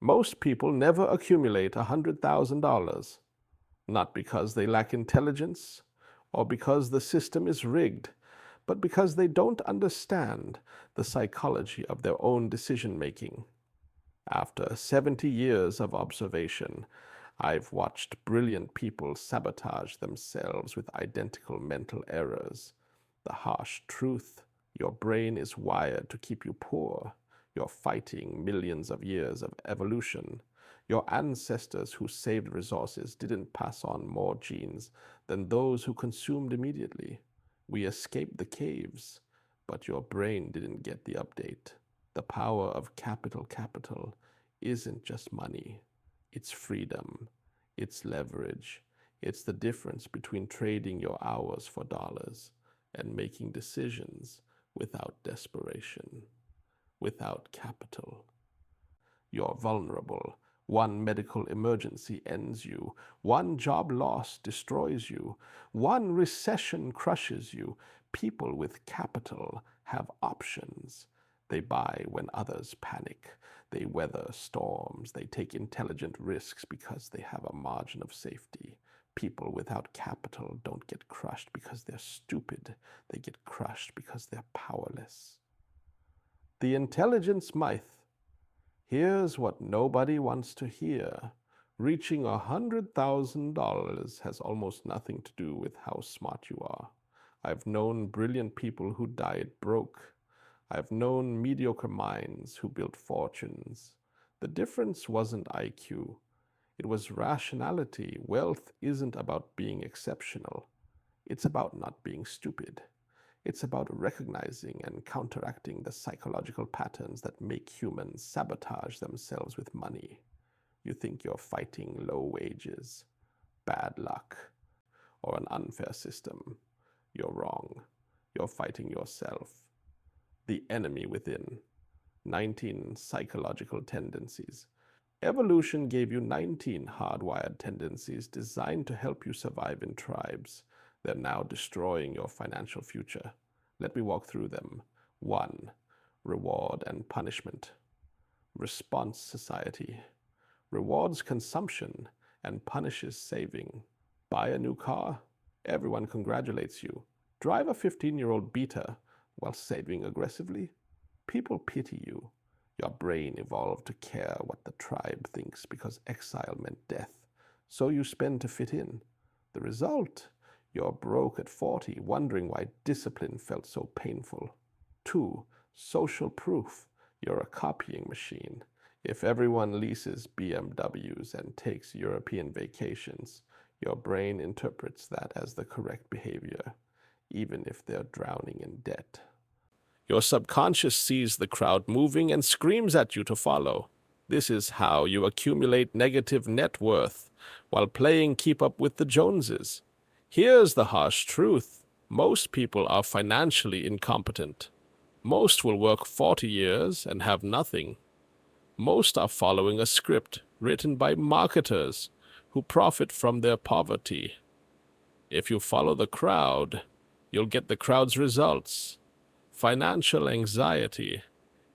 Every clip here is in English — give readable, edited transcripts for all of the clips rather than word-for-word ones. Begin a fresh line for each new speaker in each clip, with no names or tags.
Most people never accumulate $100,000, not because they lack intelligence or because the system is rigged, but because they don't understand the psychology of their own decision-making. After 70 years of observation, I've watched brilliant people sabotage themselves with identical mental errors. The harsh truth: your brain is wired to keep you poor. You're fighting millions of years of evolution. Your ancestors who saved resources didn't pass on more genes than those who consumed immediately. We escaped the caves, but your brain didn't get the update. The power of capital isn't just money. It's freedom. It's leverage. It's the difference between trading your hours for dollars and making decisions without desperation, without capital. You're vulnerable. One medical emergency ends you. One job loss destroys you. One recession crushes you. People with capital have options. They buy when others panic. They weather storms. They take intelligent risks because they have a margin of safety. People without capital don't get crushed because they're stupid. They get crushed because they're powerless. The intelligence myth. Here's what nobody wants to hear. Reaching $100,000 has almost nothing to do with how smart you are. I've known brilliant people who died broke. I've known mediocre minds who built fortunes. The difference wasn't IQ. It was rationality. Wealth isn't about being exceptional. It's about not being stupid. It's about recognizing and counteracting the psychological patterns that make humans sabotage themselves with money. You think you're fighting low wages, bad luck, or an unfair system. You're wrong. You're fighting yourself. The enemy within. 19 psychological tendencies. Evolution gave you 19 hardwired tendencies designed to help you survive in tribes. They're now destroying your financial future. Let me walk through them. 1. Reward and punishment. Response society. Rewards consumption and punishes saving. Buy a new car? Everyone congratulates you. Drive a 15-year-old Beta while saving aggressively? People pity you. Your brain evolved to care what the tribe thinks because exile meant death. So you spend to fit in. The result? You're broke at 40, wondering why discipline felt so painful. 2. Social proof. You're a copying machine. If everyone leases BMWs and takes European vacations, your brain interprets that as the correct behavior, even if they're drowning in debt. Your subconscious sees the crowd moving and screams at you to follow. This is how you accumulate negative net worth while playing keep up with the Joneses. Here's the harsh truth. Most people are financially incompetent. Most will work 40 years and have nothing. Most are following a script written by marketers who profit from their poverty. If you follow the crowd, you'll get the crowd's results. Financial anxiety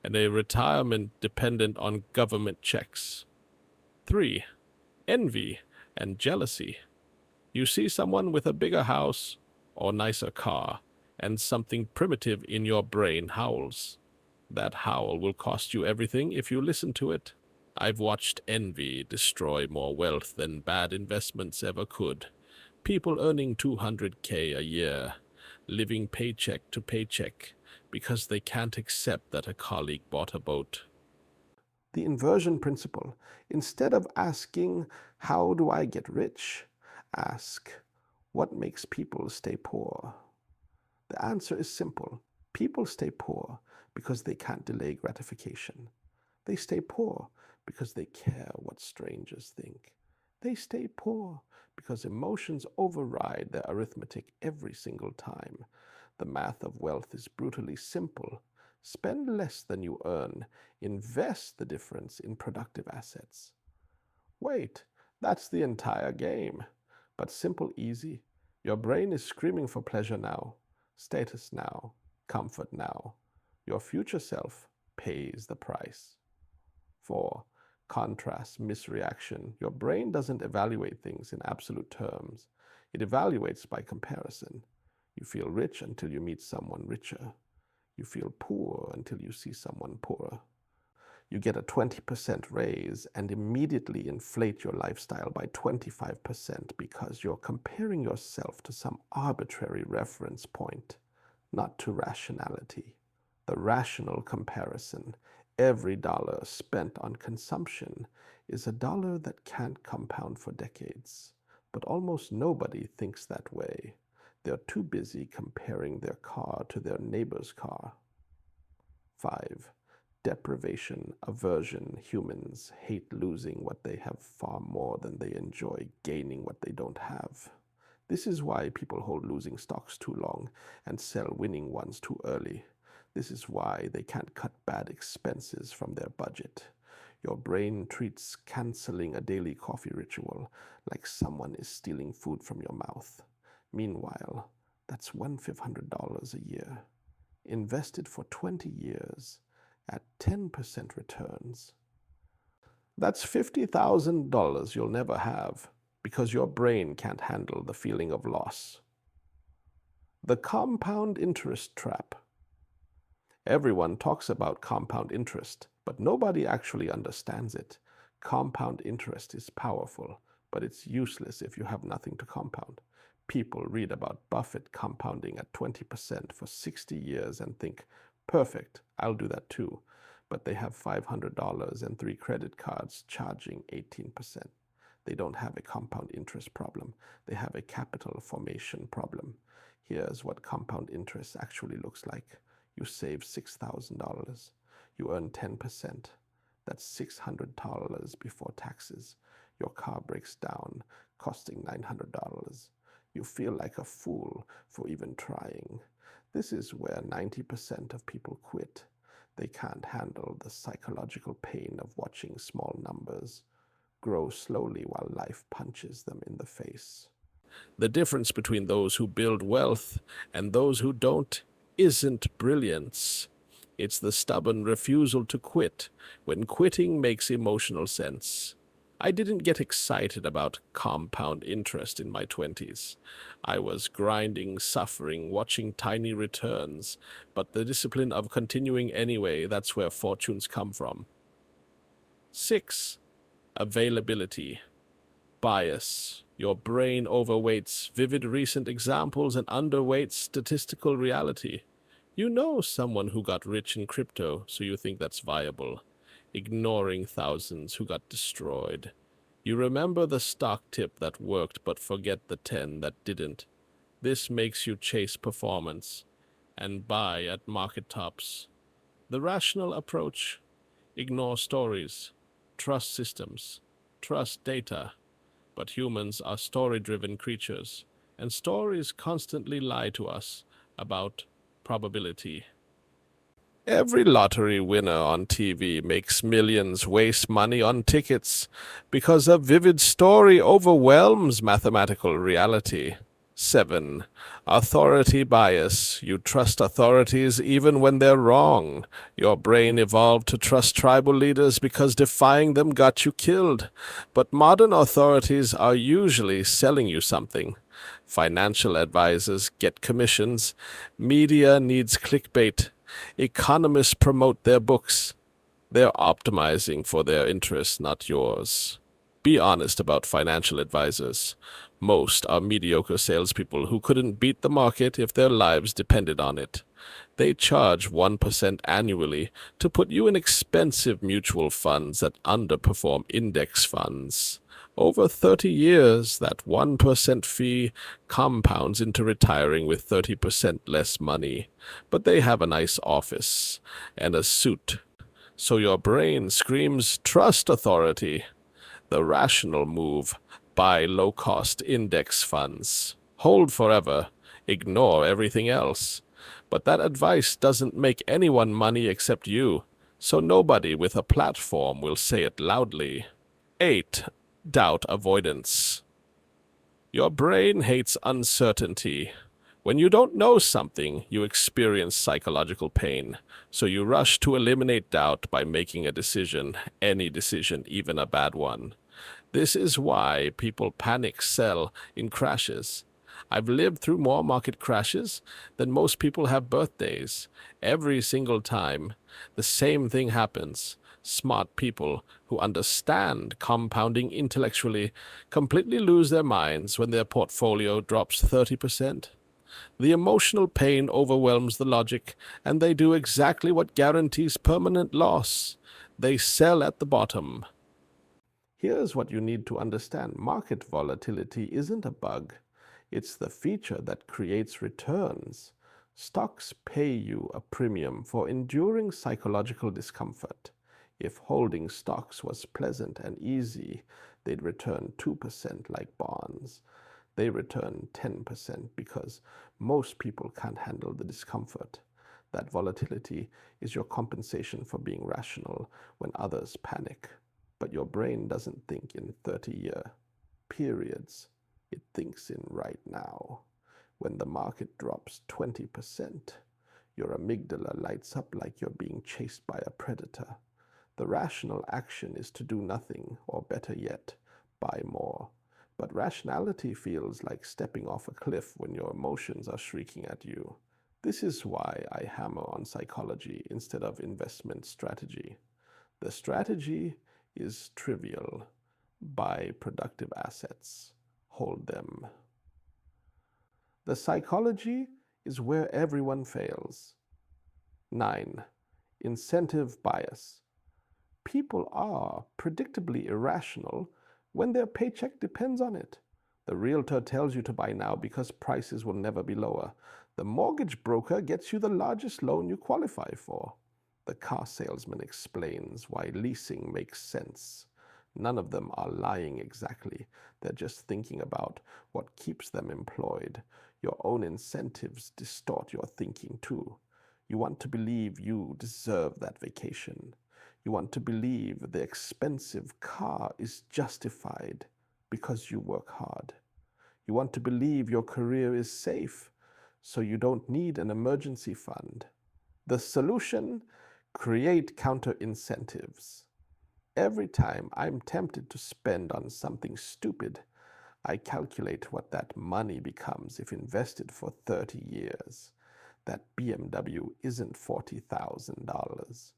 and a retirement dependent on government checks. 3. Envy and jealousy. You see someone with a bigger house or nicer car, and something primitive in your brain howls. That howl will cost you everything if you listen to it. I've watched envy destroy more wealth than bad investments ever could. People earning $200K a year, living paycheck to paycheck, because they can't accept that a colleague bought a boat. The inversion principle. Instead of asking, how do I get rich? Ask, what makes people stay poor? The answer is simple. People stay poor because they can't delay gratification. They stay poor because they care what strangers think. They stay poor because emotions override their arithmetic every single time. The math of wealth is brutally simple. Spend less than you earn. Invest the difference in productive assets. Wait, that's the entire game. But simple, easy. Your brain is screaming for pleasure now, status now, comfort now. Your future self pays the price. 4. Contrast, misreaction. Your brain doesn't evaluate things in absolute terms. It evaluates by comparison. You feel rich until you meet someone richer. You feel poor until you see someone poorer. You get a 20% raise and immediately inflate your lifestyle by 25% because you're comparing yourself to some arbitrary reference point, not to rationality. The rational comparison, every dollar spent on consumption, is a dollar that can't compound for decades. But almost nobody thinks that way. They're too busy comparing their car to their neighbor's car. 5. Deprivation, aversion. Humans hate losing what they have far more than they enjoy gaining what they don't have. This is why people hold losing stocks too long and sell winning ones too early. This is why they can't cut bad expenses from their budget. Your brain treats canceling a daily coffee ritual like someone is stealing food from your mouth. Meanwhile, that's $1,500 a year, invested for 20 years at 10% returns. That's $50,000 you'll never have because your brain can't handle the feeling of loss. The compound interest trap. Everyone talks about compound interest, but nobody actually understands it. Compound interest is powerful, but it's useless if you have nothing to compound. People read about Buffett compounding at 20% for 60 years and think, perfect, I'll do that too. But they have $500 and 3 credit cards charging 18%. They don't have a compound interest problem. They have a capital formation problem. Here's what compound interest actually looks like. You save $6,000. You earn 10%. That's $600 before taxes. Your car breaks down, costing $900. You feel like a fool for even trying. This is where 90% of people quit. They can't handle the psychological pain of watching small numbers grow slowly while life punches them in the face. The difference between those who build wealth and those who don't isn't brilliance. It's the stubborn refusal to quit when quitting makes emotional sense. I didn't get excited about compound interest in my 20s. I was grinding, suffering, watching tiny returns, but the discipline of continuing anyway, that's where fortunes come from. 6. Availability. Bias. Your brain overweights vivid recent examples and underweights statistical reality. You know someone who got rich in crypto, so you think that's viable, ignoring thousands who got destroyed. You remember the stock tip that worked but forget the 10 that didn't. This makes you chase performance and buy at market tops. The rational approach: ignore stories, trust systems, trust data. But humans are story-driven creatures, and stories constantly lie to us about probability. Every lottery winner on TV makes millions waste money on tickets because a vivid story overwhelms mathematical reality. 7. Authority bias. You trust authorities even when they're wrong. Your brain evolved to trust tribal leaders because defying them got you killed. But modern authorities are usually selling you something. Financial advisors get commissions. Media needs clickbait. Economists promote their books. They're optimizing for their interests, not yours. Be honest about financial advisors. Most are mediocre salespeople who couldn't beat the market if their lives depended on it. They charge 1% annually to put you in expensive mutual funds that underperform index funds. Over 30 years, that 1% fee compounds into retiring with 30% less money. But they have a nice office and a suit. So your brain screams, trust authority. The rational move: buy low-cost index funds. Hold forever. Ignore everything else. But that advice doesn't make anyone money except you, so nobody with a platform will say it loudly. 8. Doubt avoidance. Your brain hates uncertainty. When you don't know something, you experience psychological pain, so you rush to eliminate doubt by making a decision, any decision, even a bad one. This is why people panic sell in crashes. I've lived through more market crashes than most people have birthdays. Every single time, the same thing happens. Smart people who understand compounding intellectually completely lose their minds when their portfolio drops 30%. The emotional pain overwhelms the logic, and they do exactly what guarantees permanent loss. They sell at the bottom. Here's what you need to understand. Market volatility isn't a bug. It's the feature that creates returns. Stocks pay you a premium for enduring psychological discomfort. If holding stocks was pleasant and easy, they'd return 2% like bonds. They return 10% because most people can't handle the discomfort. That volatility is your compensation for being rational when others panic. But your brain doesn't think in 30-year periods. It thinks in right now. When the market drops 20%, your amygdala lights up like you're being chased by a predator. The rational action is to do nothing, or better yet, buy more. But rationality feels like stepping off a cliff when your emotions are shrieking at you. This is why I hammer on psychology instead of investment strategy. The strategy is trivial. Buy productive assets. Hold them. The psychology is where everyone fails. 9. Incentive bias. People are predictably irrational when their paycheck depends on it. The realtor tells you to buy now because prices will never be lower. The mortgage broker gets you the largest loan you qualify for. The car salesman explains why leasing makes sense. None of them are lying exactly. They're just thinking about what keeps them employed. Your own incentives distort your thinking too. You want to believe you deserve that vacation. You want to believe the expensive car is justified because you work hard. You want to believe your career is safe, so you don't need an emergency fund. The solution: create counter incentives. Every time I'm tempted to spend on something stupid, I calculate what that money becomes if invested for 30 years. That BMW isn't $40,000.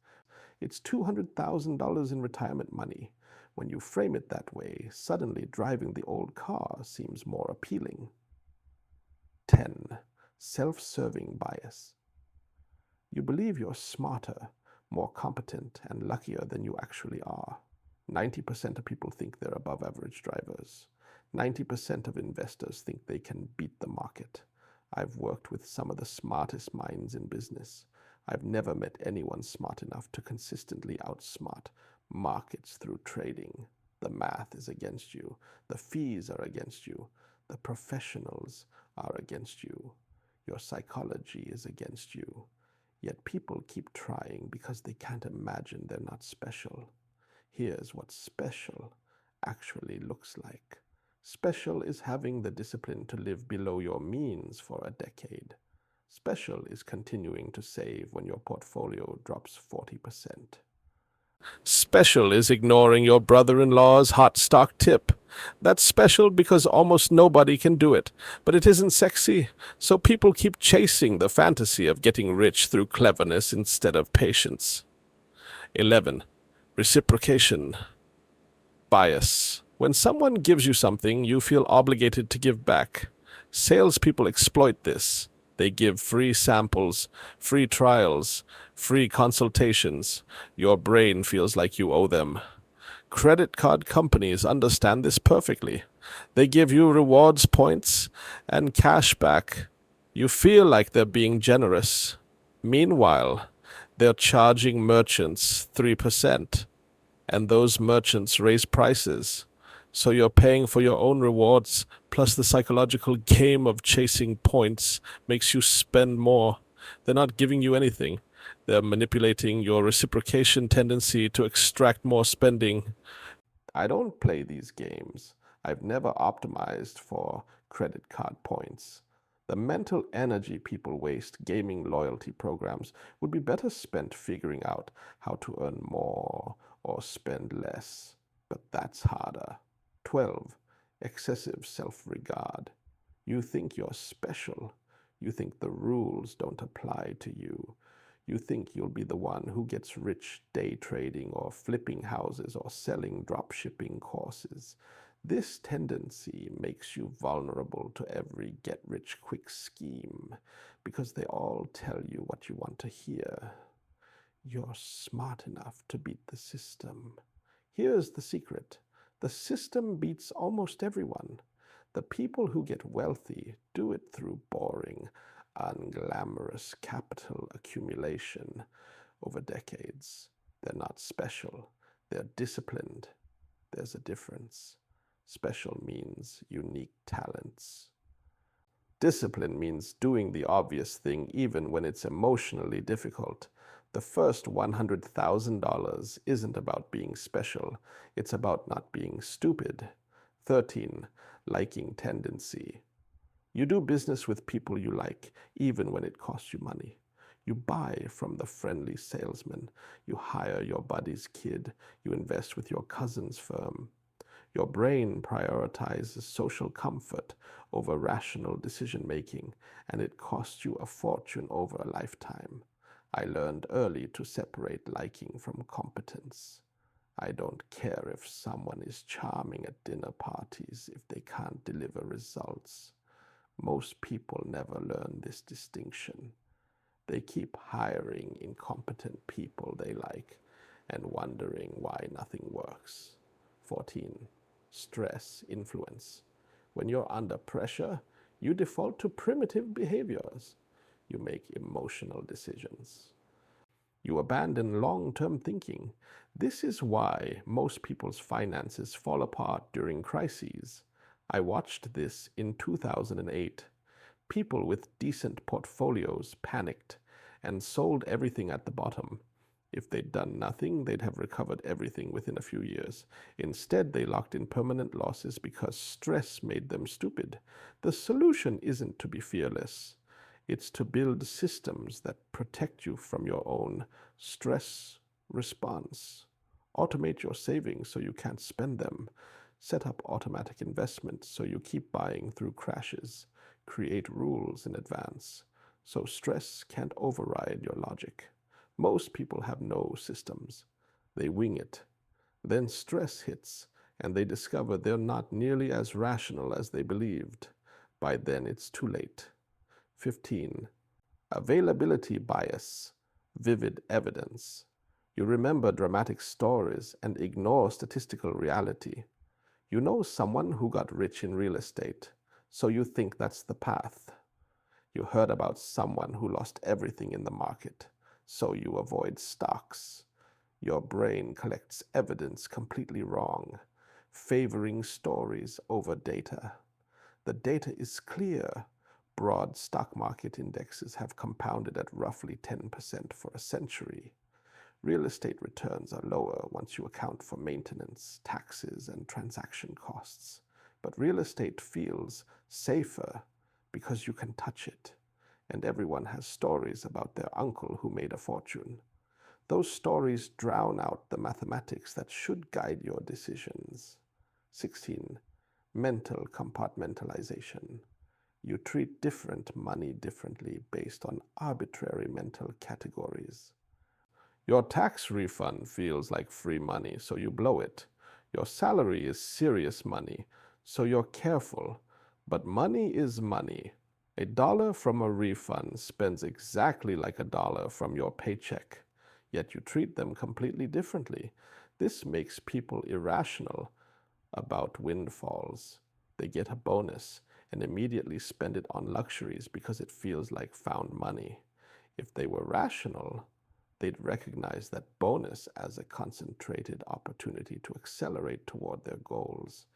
It's $200,000 in retirement money. When you frame it that way, suddenly driving the old car seems more appealing. 10. Self-serving bias. You believe you're smarter, more competent, and luckier than you actually are. 90% of people think they're above average drivers. 90% of investors think they can beat the market. I've worked with some of the smartest minds in business. I've never met anyone smart enough to consistently outsmart markets through trading. The math is against you. The fees are against you. The professionals are against you. Your psychology is against you. Yet people keep trying because they can't imagine they're not special. Here's what special actually looks like. Special is having the discipline to live below your means for a decade. Special is continuing to save when your portfolio drops 40%. Special is ignoring your brother-in-law's hot stock tip. That's special because almost nobody can do it, but it isn't sexy, so people keep chasing the fantasy of getting rich through cleverness instead of patience. 11. Reciprocation bias. When someone gives you something, you feel obligated to give back. Salespeople exploit this. They give free samples, free trials, free consultations. Your brain feels like you owe them. Credit card companies understand this perfectly. They give you rewards points and cash back. You feel like they're being generous. Meanwhile, they're charging merchants 3%, and those merchants raise prices. So you're paying for your own rewards, plus the psychological game of chasing points makes you spend more. They're not giving you anything. They're manipulating your reciprocation tendency to extract more spending. I don't play these games. I've never optimized for credit card points. The mental energy people waste gaming loyalty programs would be better spent figuring out how to earn more or spend less. But that's harder. 12. Excessive self-regard. You think you're special. You think the rules don't apply to you. You think you'll be the one who gets rich day trading or flipping houses or selling drop shipping courses. This tendency makes you vulnerable to every get-rich-quick scheme because they all tell you what you want to hear. You're smart enough to beat the system. Here's the secret. The system beats almost everyone. The people who get wealthy do it through boring, unglamorous capital accumulation over decades. They're not special. They're disciplined. There's a difference. Special means unique talents. Discipline means doing the obvious thing even when it's emotionally difficult. The first $100,000 isn't about being special. It's about not being stupid. 13. Liking tendency. You do business with people you like, even when it costs you money. You buy from the friendly salesman. You hire your buddy's kid. You invest with your cousin's firm. Your brain prioritizes social comfort over rational decision-making, and it costs you a fortune over a lifetime. I learned early to separate liking from competence. I don't care if someone is charming at dinner parties if they can't deliver results. Most people never learn this distinction. They keep hiring incompetent people they like and wondering why nothing works. 14. Stress influence. When you're under pressure, you default to primitive behaviors. You make emotional decisions. You abandon long-term thinking. This is why most people's finances fall apart during crises. I watched this in 2008. People with decent portfolios panicked and sold everything at the bottom. If they'd done nothing, they'd have recovered everything within a few years. Instead, they locked in permanent losses because stress made them stupid. The solution isn't to be fearless. It's to build systems that protect you from your own stress response. Automate your savings so you can't spend them. Set up automatic investments so you keep buying through crashes. Create rules in advance so stress can't override your logic. Most people have no systems. They wing it. Then stress hits, and they discover they're not nearly as rational as they believed. By then, it's too late. 15. Availability bias. Vivid evidence. You remember dramatic stories and ignore statistical reality. You know someone who got rich in real estate, so you think that's the path. You heard about someone who lost everything in the market, so you avoid stocks. Your brain collects evidence completely wrong, favoring stories over data. The data is clear. Broad stock market indexes have compounded at roughly 10% for a century. Real estate returns are lower once you account for maintenance, taxes, and transaction costs. But real estate feels safer because you can touch it, and everyone has stories about their uncle who made a fortune. Those stories drown out the mathematics that should guide your decisions. 16. Mental compartmentalization. You treat different money differently based on arbitrary mental categories. Your tax refund feels like free money, so you blow it. Your salary is serious money, so you're careful. But money is money. $1 from a refund spends exactly like $1 from your paycheck, yet you treat them completely differently. This makes people irrational about windfalls. They get a bonus and immediately spend it on luxuries because it feels like found money. If they were rational, they'd recognize that bonus as a concentrated opportunity to accelerate toward their goals.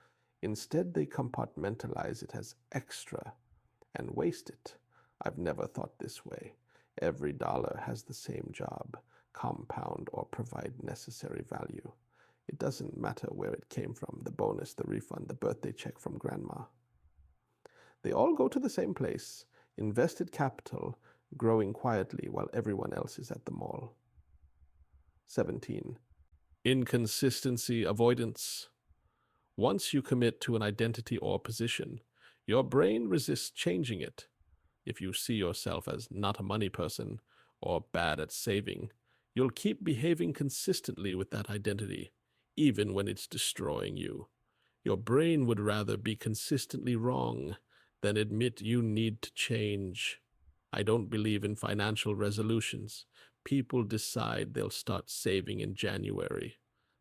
Instead, they compartmentalize it as extra and waste it. I've never thought this way. Every dollar has the same job: compound or provide necessary value. It doesn't matter where it came from, the bonus, the refund, the birthday check from grandma. They all go to the same place. invested capital growing quietly while everyone else is at the mall. 17. Inconsistency avoidance. Once you commit to an identity or position, your brain resists changing it. If you see yourself as not a money person or bad at saving, you'll keep behaving consistently with that identity, even when it's destroying you. Your brain would rather be consistently wrong than admit you need to change. I don't believe in financial resolutions. People decide they'll start saving in January.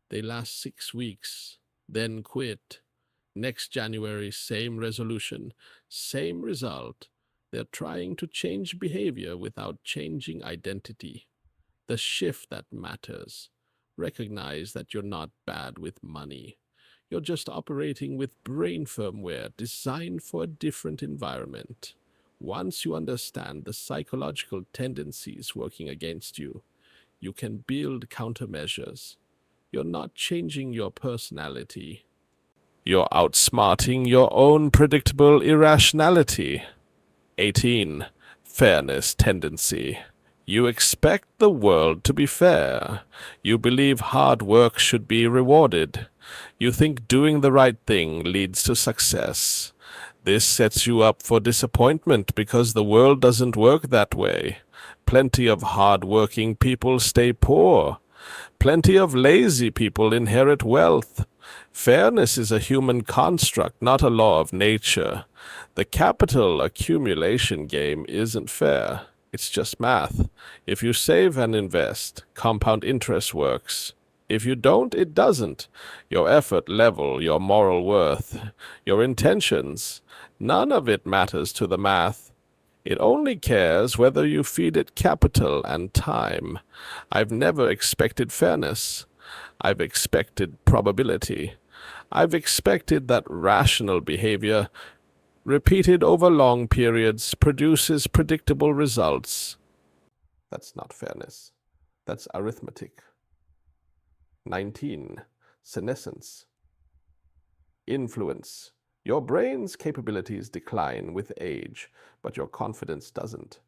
They last 6 weeks, then quit. Next January, same resolution, same result. They're trying to change behavior without changing identity. The shift that matters. Recognize that you're not bad with money. You're just operating with brain firmware designed for a different environment. Once you understand the psychological tendencies working against you, you can build countermeasures. You're not changing your personality. You're outsmarting your own predictable irrationality. 18. Fairness tendency. You expect the world to be fair. You believe hard work should be rewarded. You think doing the right thing leads to success. This sets you up for disappointment because the world doesn't work that way. Plenty of hard-working people stay poor. Plenty of lazy people inherit wealth. Fairness is a human construct, not a law of nature. The capital accumulation game isn't fair. It's just math. If you save and invest, compound interest works. If you don't, it doesn't. Your effort level, your moral worth, your intentions, none of it matters to the math. It only cares whether you feed it capital and time. I've never expected fairness. I've expected probability. I've expected that rational behavior, repeated over long periods, produces predictable results. That's not fairness. That's arithmetic. 19. Senescence. Influence. Your brain's capabilities decline with age, but your confidence doesn't.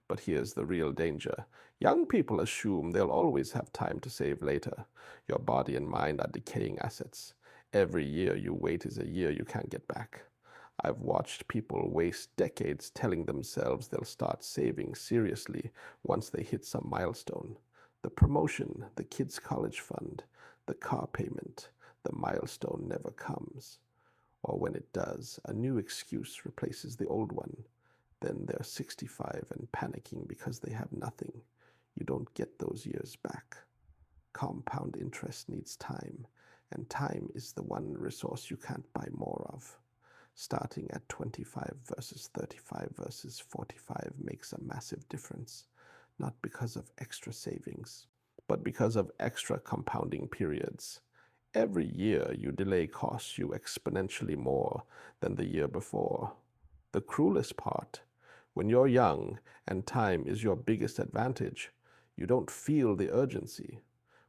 But here's the real danger. Young people assume they'll always have time to save later. Your body and mind are decaying assets. Every year you wait is a year you can't get back. I've watched people waste decades telling themselves they'll start saving seriously once they hit some milestone. The promotion, the kids' college fund, the car payment, the milestone never comes. Or when it does, a new excuse replaces the old one. Then they're 65 and panicking because they have nothing. You don't get those years back. Compound interest needs time, and time is the one resource you can't buy more of. Starting at 25 versus 35 versus 45 makes a massive difference, not because of extra savings, but because of extra compounding periods. Every year you delay costs you exponentially more than the year before. The cruelest part, when you're young and time is your biggest advantage, you don't feel the urgency.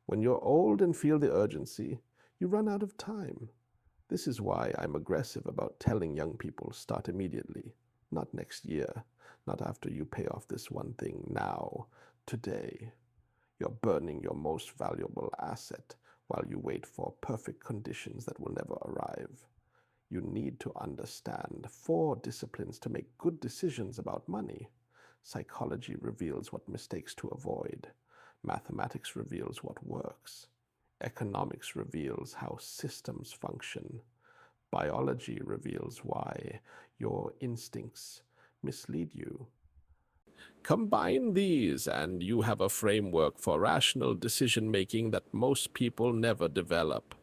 When you're old and feel the urgency, you run out of time. This is why I'm aggressive about telling young people start immediately, not next year, not after you pay off this one thing, now, today. You're burning your most valuable asset while you wait for perfect conditions that will never arrive. You need to understand 4 disciplines to make good decisions about money. Psychology reveals what mistakes to avoid. Mathematics reveals what works. Economics reveals how systems function. Biology reveals why your instincts mislead you. Combine these and you have a framework for rational decision-making that most people never develop.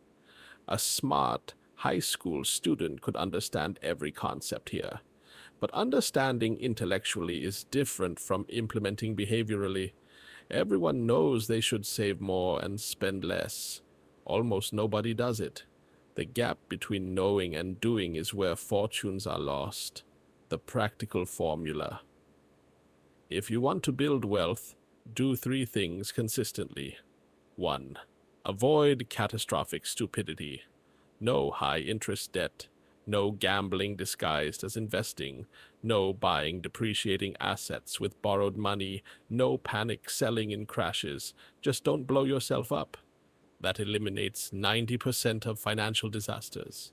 A smart high school student could understand every concept here. But understanding intellectually is different from implementing behaviorally. Everyone knows they should save more and spend less. Almost nobody does it. The gap between knowing and doing is where fortunes are lost. The practical formula. If you want to build wealth, do 3 things consistently. 1. Avoid catastrophic stupidity. No high-interest debt. No gambling disguised as investing. No buying depreciating assets with borrowed money. No panic selling in crashes. Just don't blow yourself up. That eliminates 90% of financial disasters.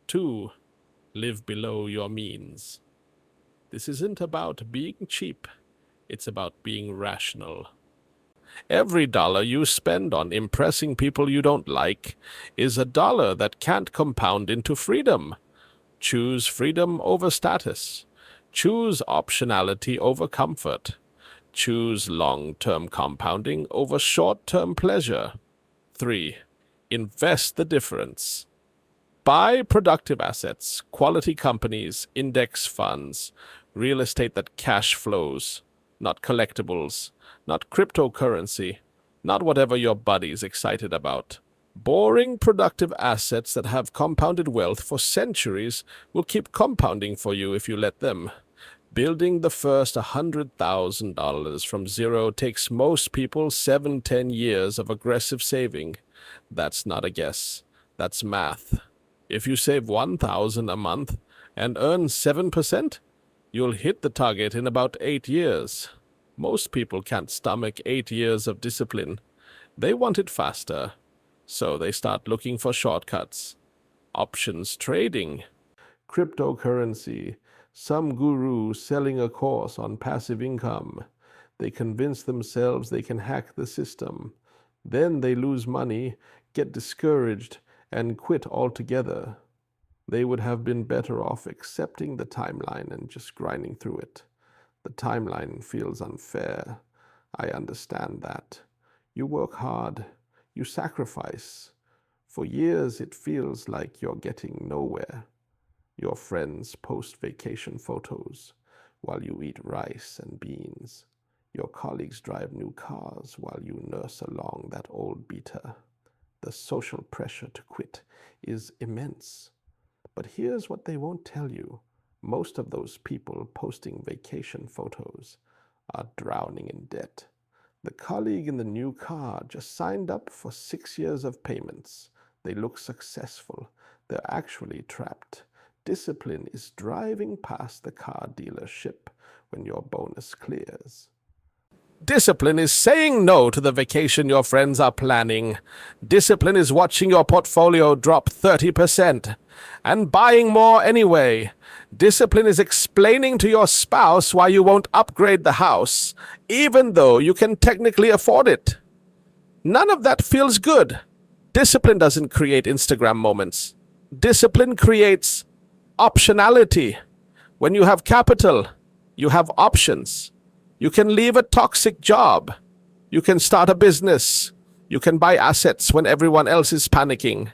2. Live below your means. This isn't about being cheap. It's about being rational. Every dollar you spend on impressing people you don't like is a dollar that can't compound into freedom. Choose freedom over status. Choose optionality over comfort. Choose long-term compounding over short-term pleasure. 3. Invest the difference. Buy productive assets, quality companies, index funds, real estate that cash flows, not collectibles, not cryptocurrency, not whatever your buddy's excited about. Boring productive assets that have compounded wealth for centuries will keep compounding for you if you let them. Building the first $100,000 from zero takes most people 7-10 years of aggressive saving. That's not a guess. That's math. If you save $1,000 a month and earn 7%, you'll hit the target in about 8 years. Most people can't stomach 8 years of discipline. They want it faster, so they start looking for shortcuts. Options trading. Cryptocurrency. Some guru selling a course on passive income. They convince themselves they can hack the system. Then they lose money, get discouraged, and quit altogether. They would have been better off accepting the timeline and just grinding through it. The timeline feels unfair. I understand that. You work hard. You sacrifice. For years it feels like you're getting nowhere. Your friends post vacation photos while you eat rice and beans. Your colleagues drive new cars while you nurse along that old beater. The social pressure to quit is immense. But here's what they won't tell you. Most of those people posting vacation photos are drowning in debt. The colleague in the new car just signed up for 6 years of payments. They look successful. They're actually trapped. Discipline is driving past the car dealership when your bonus clears. Discipline is saying no to the vacation your friends are planning. Discipline is watching your portfolio drop 30% and buying more anyway. Discipline is explaining to your spouse why you won't upgrade the house, even though you can technically afford it. None of that feels good. Discipline doesn't create Instagram moments. Discipline creates optionality. When you have capital, you have options. You can leave a toxic job. You can start a business. You can buy assets when everyone else is panicking.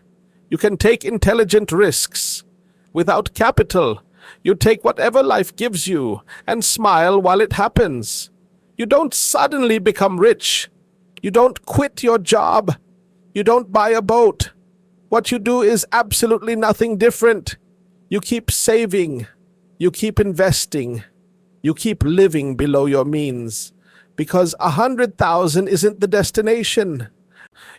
You can take intelligent risks. Without capital, you take whatever life gives you and smile while it happens. You don't suddenly become rich. You don't quit your job. You don't buy a boat. What you do is absolutely nothing different. You keep saving. You keep investing. You keep living below your means, because 100,000 isn't the destination.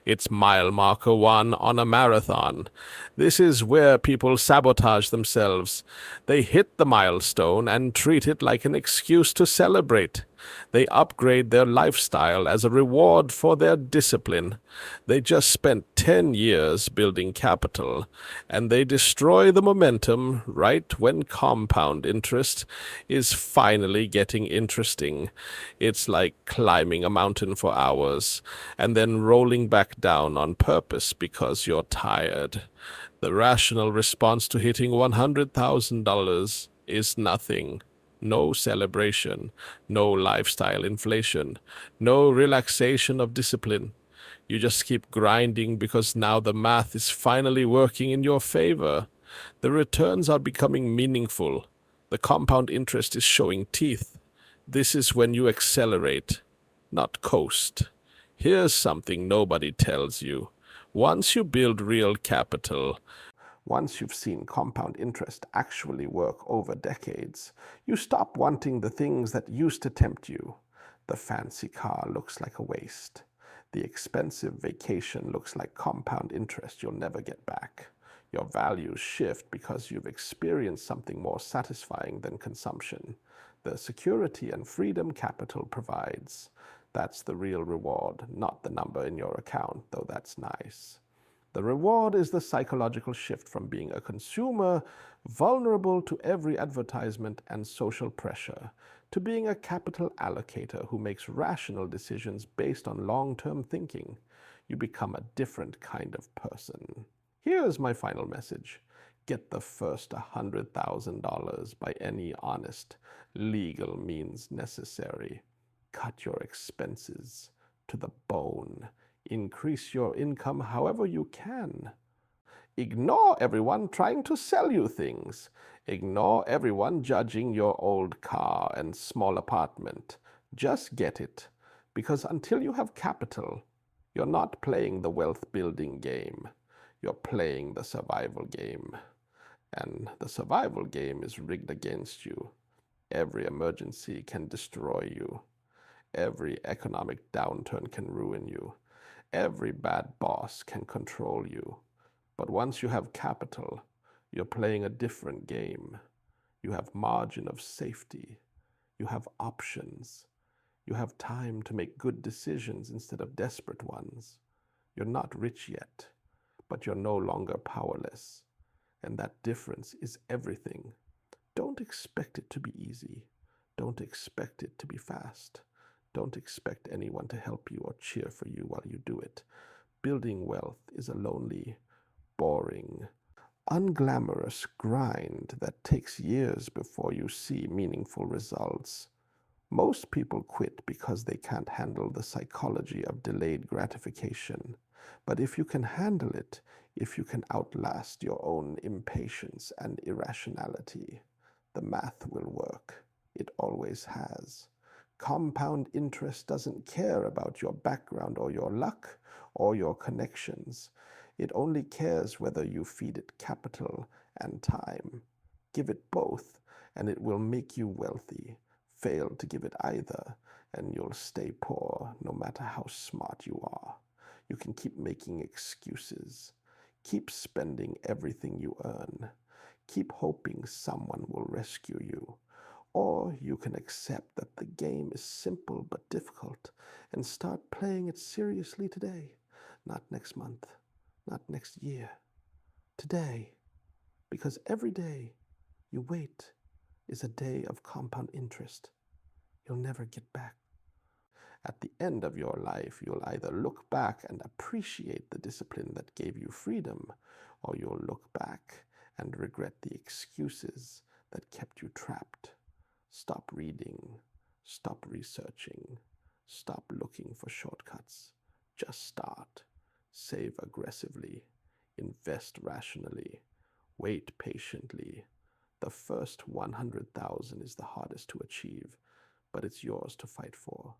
It's mile marker 1 on a marathon. This is where people sabotage themselves. They hit the milestone and treat it like an excuse to celebrate. They upgrade their lifestyle as a reward for their discipline. They just spent 10 years building capital, and they destroy the momentum right when compound interest is finally getting interesting. It's like climbing a mountain for hours and then rolling back down on purpose because you're tired. The rational response to hitting $100,000 is nothing. No celebration, no lifestyle inflation, no relaxation of discipline. You just keep grinding because now the math is finally working in your favor. The returns are becoming meaningful. The compound interest is showing teeth. This is when you accelerate, not coast. Here's something nobody tells you. Once you build real capital, once you've seen compound interest actually work over decades, you stop wanting the things that used to tempt you. The fancy car looks like a waste. The expensive vacation looks like compound interest you'll never get back. Your values shift because you've experienced something more satisfying than consumption. The security and freedom capital provides. That's the real reward, not the number in your account, though that's nice. The reward is the psychological shift from being a consumer, vulnerable to every advertisement and social pressure, to being a capital allocator who makes rational decisions based on long-term thinking. You become a different kind of person. Here's my final message. Get the first $100,000 by any honest, legal means necessary. Cut your expenses to the bone. Increase your income however you can. Ignore everyone trying to sell you things. Ignore everyone judging your old car and small apartment. Just get it. Because until you have capital, you're not playing the wealth-building game. You're playing the survival game. And the survival game is rigged against you. Every emergency can destroy you. Every economic downturn can ruin you. Every bad boss can control you. But once you have capital, you're playing a different game. You have margin of safety. You have options. You have time to make good decisions instead of desperate ones. You're not rich yet, but you're no longer powerless. And that difference is everything. Don't expect it to be easy. Don't expect it to be fast. Don't expect anyone to help you or cheer for you while you do it. Building wealth is a lonely, boring, unglamorous grind that takes years before you see meaningful results. Most people quit because they can't handle the psychology of delayed gratification. But if you can handle it, if you can outlast your own impatience and irrationality, the math will work. It always has. Compound interest doesn't care about your background or your luck or your connections. It only cares whether you feed it capital and time. Give it both, and it will make you wealthy. Fail to give it either, and you'll stay poor no matter how smart you are. You can keep making excuses. Keep spending everything you earn. Keep hoping someone will rescue you. Or you can accept that the game is simple but difficult and start playing it seriously today. Not next month, not next year. Today. Because every day you wait is a day of compound interest you'll never get back. At the end of your life, you'll either look back and appreciate the discipline that gave you freedom, or you'll look back and regret the excuses that kept you trapped. Stop reading. Stop researching. Stop looking for shortcuts. Just start. Save aggressively. Invest rationally. Wait patiently. The first 100,000 is the hardest to achieve, but it's yours to fight for.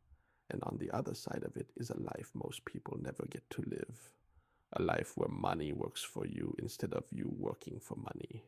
And on the other side of it is a life most people never get to live. A life where money works for you instead of you working for money.